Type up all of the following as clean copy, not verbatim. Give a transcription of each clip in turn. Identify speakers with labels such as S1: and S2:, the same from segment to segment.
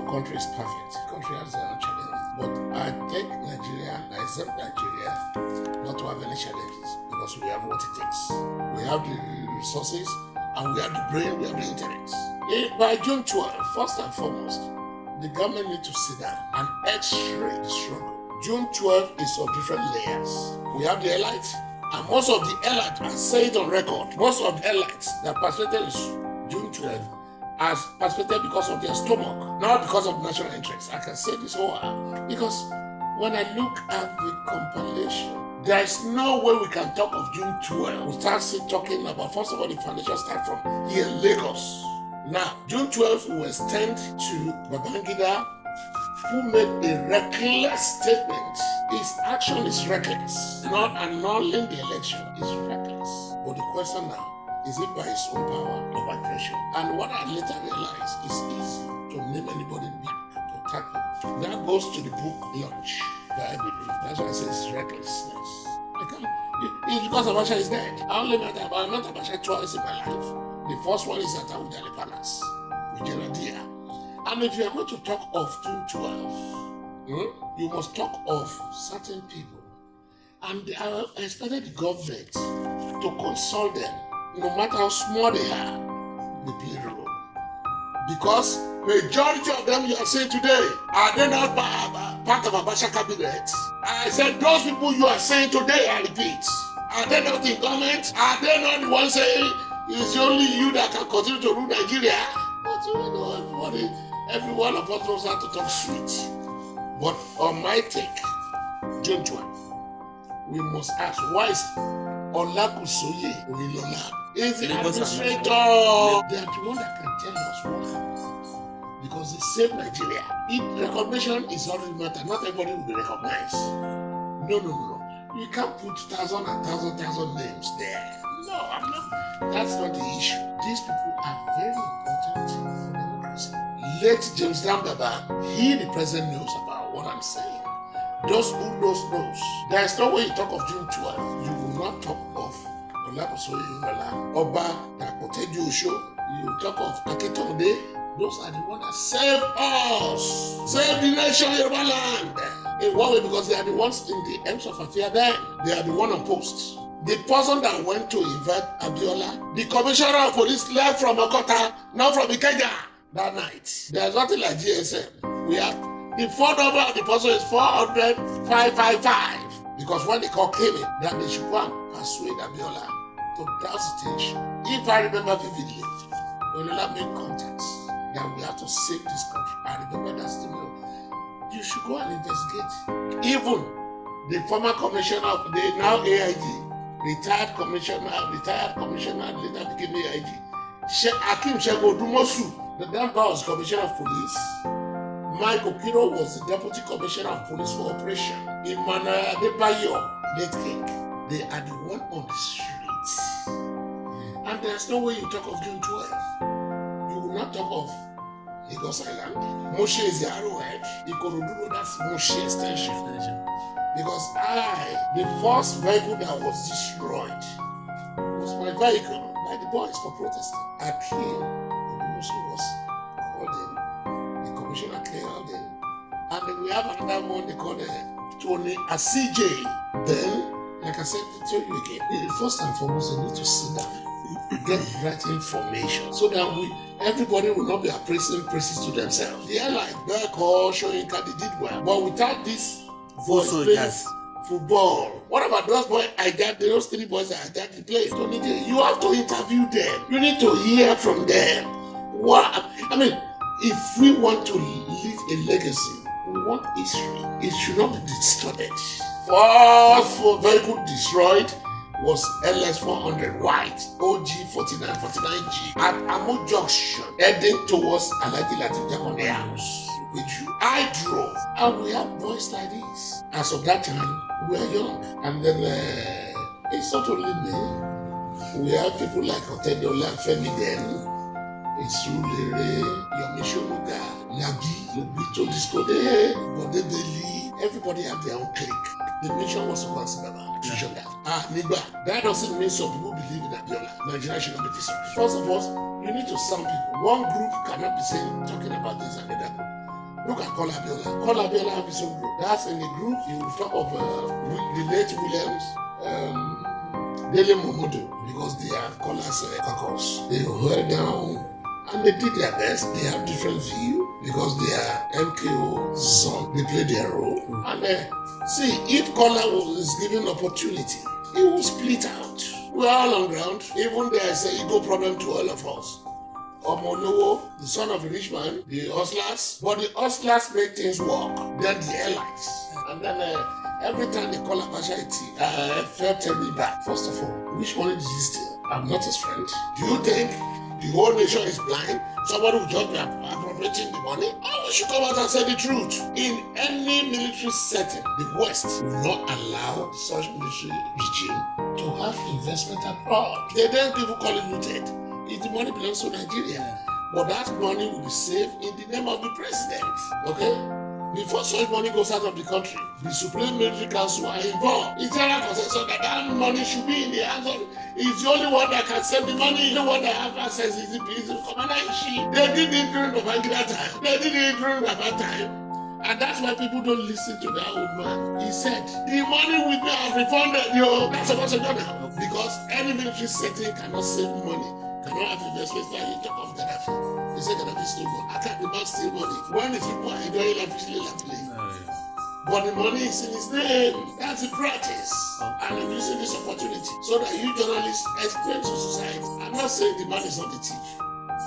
S1: no country is perfect. The country has their own challenges. But I take Nigeria, I exempt Nigeria not to have any challenges because we have what it takes. We have the resources and we have the brain, we have the intellect. By June 12, first and foremost, the government needs to sit down and x-ray the struggle. June 12 is of different layers. We have the elites, and most of the elites, I say it on record, most of the elites that participated in June 12 has participated because of their stomach, not because of national interest. I can say this whole because when I look at the compilation, there is no way we can talk of June 12 without talking about, first of all, the foundation start from here in Lagos. Now, June 12 will extend to Babangida, who made a reckless statement. His action is reckless. Not annulling the election is reckless. But the question now, is it by his own power or by pressure? And what I later realized is easy to name anybody big to tackle. That goes to the book Lunch by Aare. That's why I say it's recklessness. It's because Abacha is dead. I only met Abacha twice in my life. The first one is at Awujale Palace with Jenadia. And if you are going to talk of June 12, you must talk of certain people. And I expected the government to consult them, no matter how small they are, they play a role. Because majority of them you are saying today, are they not part of Abacha cabinet? I said those people you are saying today, I repeat, are they not in government? Are they not the ones saying it's only you that can continue to rule Nigeria? But you know, every one of us knows how to talk sweet. But on my take, June 12, we must ask, why is Olakusoye Oyilola? Is the administrator? They are the one that can tell us what happened. Because they save Nigeria. If recognition is all that matter, not everybody will be recognized. No. You can't put thousand names there. No, I'm not. That's not the issue. These people are very important for democracy. Let James Dambaba, he the president knows about what I'm saying. Those who knows. There's no way you talk of June 12. You will not talk of Olakusoye Oyilola, Oba Dakoteju Osho. You talk of Akintonde. Those are the ones that save us. Save the nation, Yoruba land. In one way, because they are the ones in the ends of affair then. They are the one on post. The person that went to invite Abiola, the commissioner of police left from Okota, not from Ikeja that night. There's nothing like GSM. We have the phone number of the person is 400-555. Because when the call came in, that they should go and persuade Abiola to douse the stage. If I remember vividly, Oyilola made contacts that we have to save this country. I remember that still. You should go and investigate. Even the former commissioner of the now AIG, retired commissioner, later became AIG. Akim Shego Dumosu, the then was commissioner of police. Mike Okiro was the deputy commissioner of police for operation. Emmanuel Adebayo, late king. They are the one on the streets. And there's no way you talk of June 12. You will not talk of Lagos Island. Moshe is the arrowhead. Ikorodu, that's Moshe extension. Because the first vehicle that was destroyed was my vehicle by the boys for protesting. Akim Odumosu was called in. The commissioner called in. And then we have another one they call Tony CJ. Then, like I said to tell you again, first and foremost, they need to sit down. Get the right information so that everybody will not be appraising praises to themselves. They are like Berko, Shoyinka, they did well. But without this voice playing football, what about those boys those three boys that they play? You have to interview them. You need to hear from them. If we want to leave a legacy, we want history. It should not be distorted. First vehicle destroyed was LS400 white, OG 49G at Amo Junction, heading towards Alhaji Lateef Jakonde house, which I drove. And we have boys like this. As of that time, we are young. And then it's not only me. We have people like Otedola Femi then, Isulere, Yomi Shomuga, Lagi, Lobito Discode, Bode Deli. Everybody have their own clique. The mission was once Baba. That doesn't mean some people believe in Abiola. Nigeria should not be this way. First of all, you need to sound people. One group cannot be saying, talking about this and that group. call Abiola. Call Abiola have his own group. That's in the group. You will talk of the late Williams, Dele Momodo, because they are callers caucus. They held down and they did their best. They have different view because they are MKO son. They play their role. And see, if Kola is given opportunity, he will split out. We are all on ground. Even there is an ego problem to all of us. Omolowo, the son of a rich man, the hustlers, but the hustlers make things work. Then the allies. And then every time they call Abashai, felt me back. First of all, which money did he steal? I'm not his friend. Do you think the whole nation is blind? Somebody will just be appropriating the money? Oh, we should come out and say the truth. In any military setting, the West will not allow such military regime to have investment abroad. They then people call it looted. If the money belongs to Nigeria, but that money will be saved in the name of the president. Okay? Before such money goes out of the country, the Supreme Military Council are involved. It's general consensus that that money should be in the hands of. It's the only one that can save the money. The one that have access is the commander-in-chief. They did it during the Babangida time. They did it during Baba time. And that's why people don't listen to that old man. He said, the money will be refunded, yo. That's supposed to go now. Because any military setting cannot save money, cannot have investments like you talk of Gaddafi. He said Gaddafi steal money. I can't demand steal money. When is people enjoying lavishly. But the money is in his name. That's the practice. And I'm using this opportunity so that you journalists explain to society. I'm not saying the man is not a thief.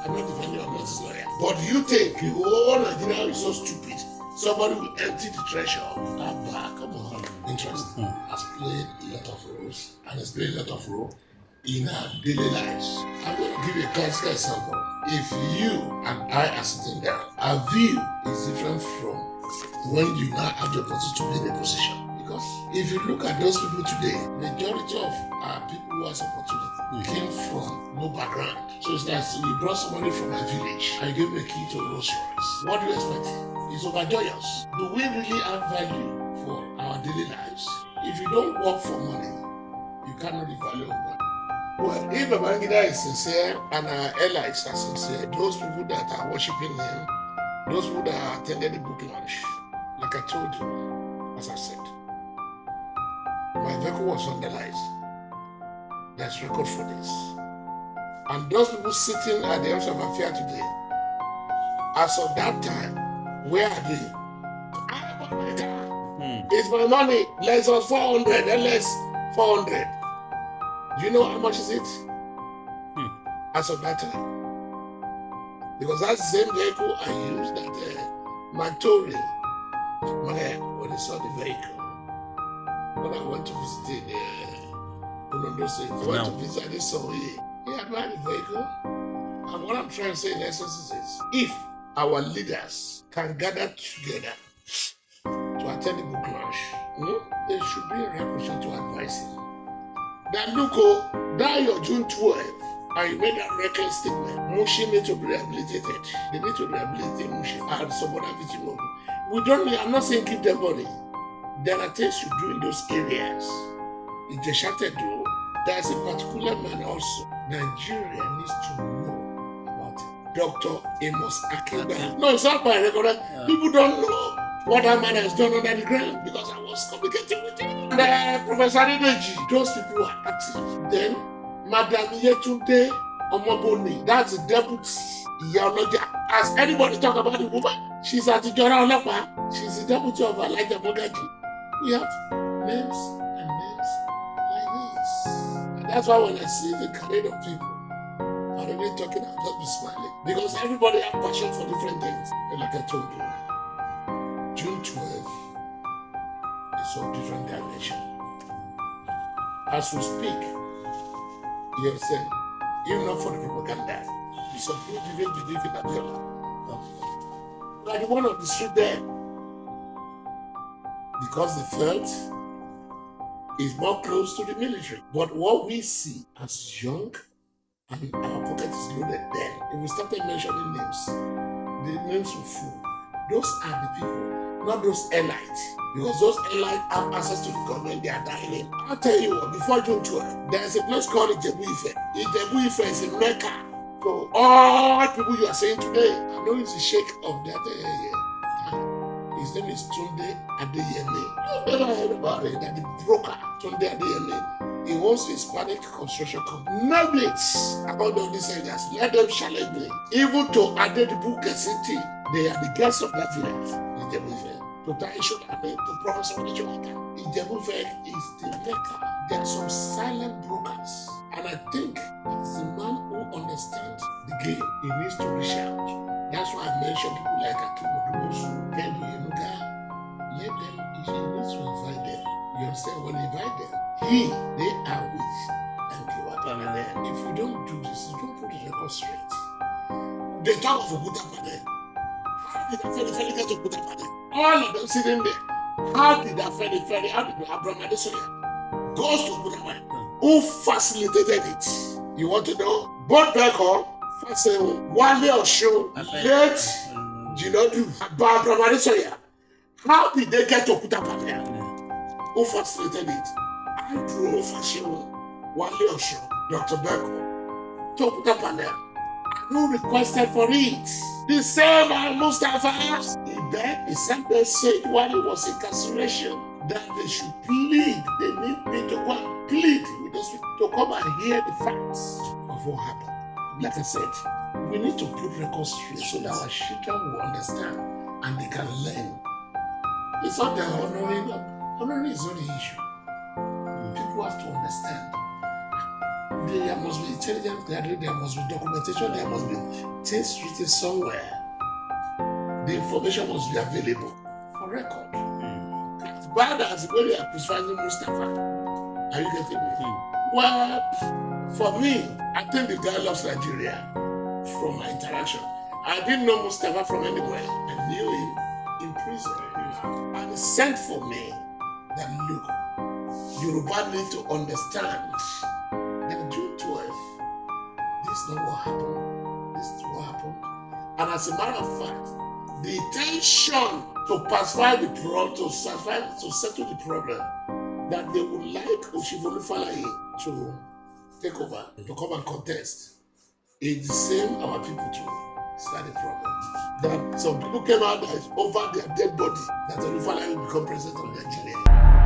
S1: I'm not defending him, I'm not his lawyer. But you think the whole Nigeria is so stupid. Somebody will empty the treasure. Come on. Interesting. Has played a lot of roles and has played a lot of role in our daily lives. I'm going to give you a classical example. If you and I are sitting down, our view is different from when you now have the opportunity to be in a position. Because if you look at those people today, majority of our people who has opportunity came from no background. So it's like you brought somebody from a village and you gave them a key to a Rolls Royce. What do you expect? It's overjoyous. Do we really have value for our daily lives? If you don't work for money, you cannot know the value of money. Well, if Babangida is sincere and our allies are sincere, those people that are worshiping him, those people that attended the book launch, like I told you, as I said, my vehicle was vandalized. There's record for this. And those people sitting at the end of affair today, as of that time, where are they? I bought my car. It's my money. Less us 400 and less 400. Do you know how much is it? As of that time. Because that same vehicle I used that Matori, when I saw the vehicle, when I went to visit I went to visit this he admired the vehicle. And what I'm trying to say in essence is, if our leaders can gather together to attend the book launch, there should be a revolution to advise him. That look, that your June 12, and you made that reckless statement. Mushi need to be rehabilitated. They need to rehabilitate Mushi and some other people. I'm not saying give them money. There are things you do in those areas. In Jeshated, there's a particular man also. Nigeria needs to know about it. Dr. Amos Akeba. No, it's not my record. People don't know what that man has done under the ground because I was communicating with him. And Professor Adedeji, those people are active. Then, Madam Yetunde Omoboni, that's the deputy. Has anybody talk about the woman? She's at the Jora Olapa. She's the deputy of Elijah Mogaji. We have names and names like this. And that's why when I see the kind of people are really talking, I'll just be smiling. Because everybody has passion for different things. And like I told you, June 12 is of different dimension. As we speak, you understand, even not for the propaganda, some people didn't believe in Abiola. Like the one on the street there, because they felt is more close to the military. But what we see as young and our pocket is loaded then, if we started mentioning names, the names will full. Those are the people, not those elites. Because those elites have access to the government, they are dying in. I'll tell you what, before June 12, there's a place called Ijebu Ife. Ijebu Ife is in Mecca. So all people you are saying today, I know it's the sheikh of that His name is Tunde Adeyemi. You never heard about it, that the broker, Tunde Adeyemi, he owns a Hispanic construction company. Name it about all these areas. Let them challenge me. Even to Adedibu City, they are the guests of that village. Ijebu-Ife. To Taisho Ame, to Professor Onichowaka. Ijebu-Ife is the mecca. There are some silent brokers. And I think as a man who understands the game, he needs to reach out. That's why I mentioned people like Akimodosu, Pedro Yenuga. Let them, he needs to invite them. You understand? When you invite them, they are with and if you don't do this, you don't put the record straight. They talk of Okuta Pade. How did that ferry get to Okuta Pade? All of them sitting there. How did that ferry, how did Abraham Adesoya goes to Okuta Pade? Who facilitated it? You want to know? Both back home, Wale Osho, late Jinodu, Abraham Adesoya. How did they get to Okuta Pade? Who facilitated it? I drove Fashion, Wale Osho, Dr. Beko, to Okuta Pade. Who requested for it? The same Mustafa. He begged, he simply said while he was incarceration that they should plead. They need me to go and plead with those people to come and hear the facts of what happened. Like I said, we need to put records straight so that our children will understand and they can learn. It's not the honoring. Honoring is not the issue. People have to understand. There must be intelligence gathering, there must be documentation, there must be things written somewhere. The information must be available for record. As bad as when they are criticizing Mustafa. Are you getting me? Well, for me, I think the guy loves Nigeria from my interaction. I didn't know Mustafa from anywhere. I knew him in prison. And he sent for me that look, Yoruba need to understand that JUNE12, this is not what happened. This is what happened. And as a matter of fact, the intention to pacify the problem, to settle the problem, that they would like Osibote to take over, to come and contest, is the same our people too. Start the problem. That some people came out that it's over their dead body, that Osibote will become president of Nigeria.